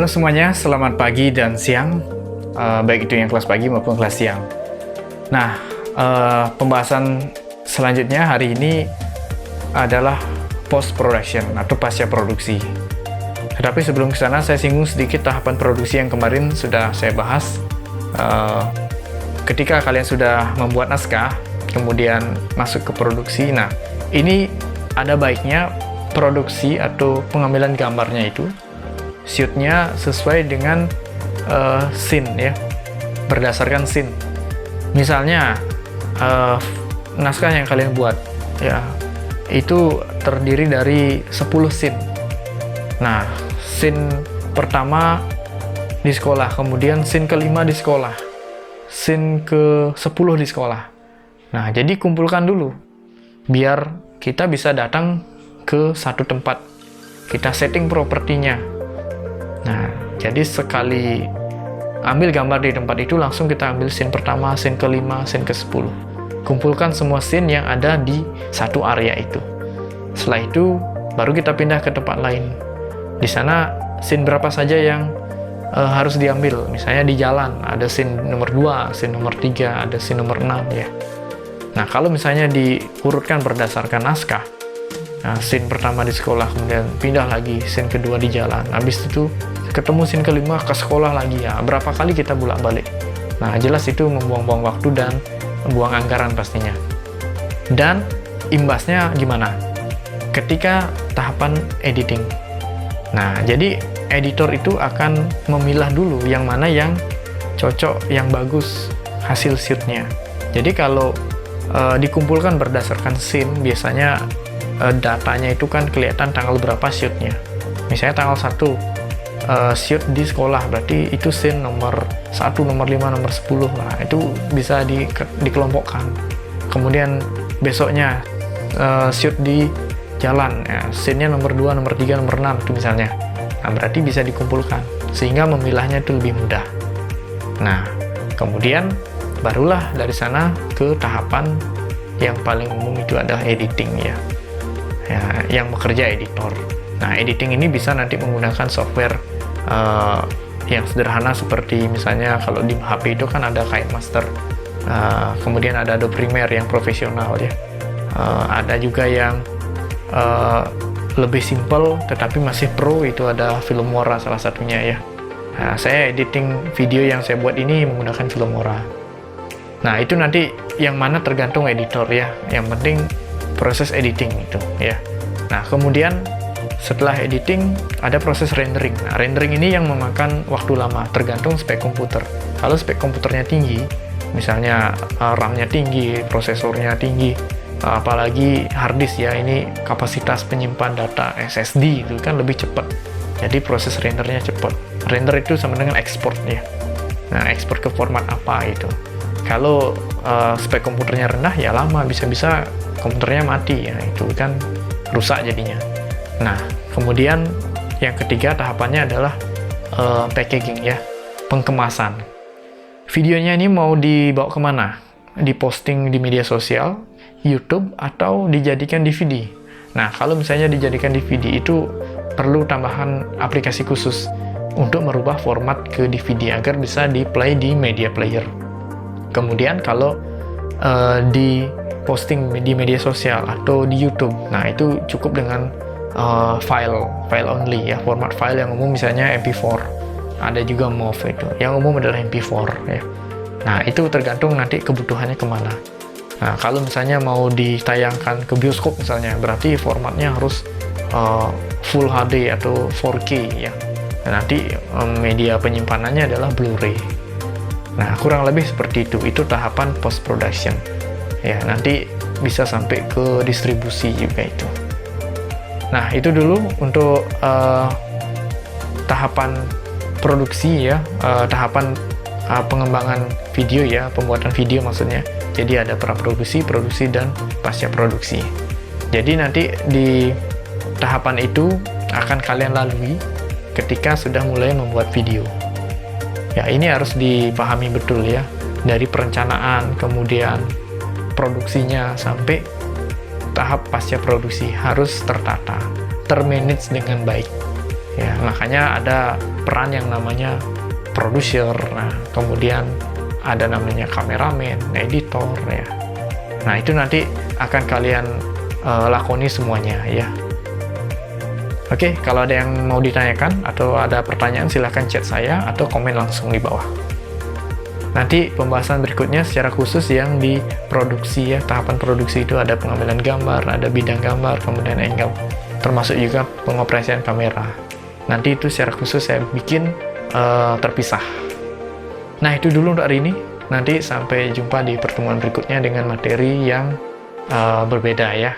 Halo semuanya, selamat pagi dan siang, baik itu yang kelas pagi maupun kelas siang. Nah, pembahasan selanjutnya hari ini adalah post production atau pasca produksi. Tetapi sebelum ke sana, saya singgung sedikit tahapan produksi yang kemarin sudah saya bahas. Ketika kalian sudah membuat naskah, kemudian masuk ke produksi. Nah, ini ada baiknya produksi atau pengambilan gambarnya itu shootnya sesuai dengan scene ya, berdasarkan scene. Misalnya naskah yang kalian buat ya itu terdiri dari 10 scene. Nah, scene pertama di sekolah, kemudian scene kelima di sekolah, scene ke-10 di sekolah. Nah, jadi kumpulkan dulu biar kita bisa datang ke satu tempat, kita setting propertinya. Nah, jadi sekali ambil gambar di tempat itu, langsung kita ambil scene pertama, scene kelima, scene ke-10. Kumpulkan semua scene yang ada di satu area itu. Setelah itu, baru kita pindah ke tempat lain. Di sana, scene berapa saja yang harus diambil. Misalnya di jalan, ada scene nomor 2, scene nomor 3, ada scene nomor 6 ya. Nah, kalau misalnya diurutkan berdasarkan naskah, nah, scene pertama di sekolah, kemudian pindah lagi, scene kedua di jalan, habis itu ketemu scene kelima ke sekolah lagi ya, berapa kali kita bolak-balik. Nah, jelas itu membuang-buang waktu dan membuang anggaran pastinya. Dan imbasnya gimana? Ketika tahapan editing. Nah, jadi editor itu akan memilah dulu yang mana yang cocok, yang bagus hasil shootnya. Jadi kalau dikumpulkan berdasarkan scene, biasanya datanya itu kan kelihatan tanggal berapa shootnya. Misalnya tanggal 1 shoot di sekolah, berarti itu scene nomor 1, nomor 5, nomor 10 lah, itu bisa dikelompokkan. Kemudian besoknya shoot di jalan ya, scene-nya nomor 2, nomor 3, nomor 6 itu misalnya. Nah, berarti bisa dikumpulkan sehingga memilahnya itu lebih mudah. Nah, kemudian barulah dari sana ke tahapan yang paling umum, itu adalah editing ya, yang bekerja editor. Nah, editing ini bisa nanti menggunakan software yang sederhana seperti misalnya kalau di HP itu kan ada KineMaster, kemudian ada Adobe Premiere yang profesional ya, ada juga yang lebih simple tetapi masih pro, itu ada Filmora salah satunya ya. Nah, saya editing video yang saya buat ini menggunakan Filmora. Nah, itu nanti yang mana tergantung editor ya, yang penting proses editing itu ya. Nah, kemudian setelah editing ada proses rendering. Nah, rendering ini yang memakan waktu lama, tergantung spek komputer. Kalau spek komputernya tinggi, misalnya RAM-nya tinggi, prosesornya tinggi, apalagi hard disk ya, ini kapasitas penyimpan data SSD itu kan lebih cepat. Jadi proses rendernya cepat. Render itu sama dengan export ya. Nah, export ke format apa itu. Kalau spek komputernya rendah ya lama, bisa-bisa komputernya mati ya, itu kan rusak jadinya. Nah, kemudian yang ketiga tahapannya adalah packaging ya, pengkemasan. Videonya ini mau dibawa kemana? Diposting di media sosial, YouTube, atau dijadikan DVD. Nah, kalau misalnya dijadikan DVD itu perlu tambahan aplikasi khusus untuk merubah format ke DVD agar bisa di-play di media player. Kemudian kalau di posting di media sosial atau di YouTube, nah itu cukup dengan file only ya, format file yang umum misalnya MP4, ada juga MOV, itu yang umum adalah MP4 ya. Nah, itu tergantung nanti kebutuhannya kemana. Nah, kalau misalnya mau ditayangkan ke bioskop misalnya, berarti formatnya harus Full HD atau 4K ya. Nah, nanti media penyimpanannya adalah Blu-ray. Nah, kurang lebih seperti itu tahapan post production ya, nanti bisa sampai ke distribusi juga itu. Nah, itu dulu untuk tahapan produksi ya, tahapan pengembangan video ya, pembuatan video maksudnya. Jadi ada praproduksi, produksi, dan pasca produksi. Jadi nanti di tahapan itu akan kalian lalui ketika sudah mulai membuat video. Ya, ini harus dipahami betul ya, dari perencanaan, kemudian produksinya, sampai tahap pasca produksi harus tertata, termanage dengan baik. Ya, makanya ada peran yang namanya produser, nah, kemudian ada namanya kameramen, editor, ya. Nah, itu nanti akan kalian lakoni semuanya, ya. Oke, kalau ada yang mau ditanyakan atau ada pertanyaan, silahkan chat saya atau komen langsung di bawah. Nanti pembahasan berikutnya secara khusus yang di produksi, ya. Tahapan produksi itu ada pengambilan gambar, ada bidang gambar, kemudian angle, termasuk juga pengoperasian kamera. Nanti itu secara khusus saya bikin terpisah. Nah, itu dulu untuk hari ini. Nanti sampai jumpa di pertemuan berikutnya dengan materi yang berbeda, ya.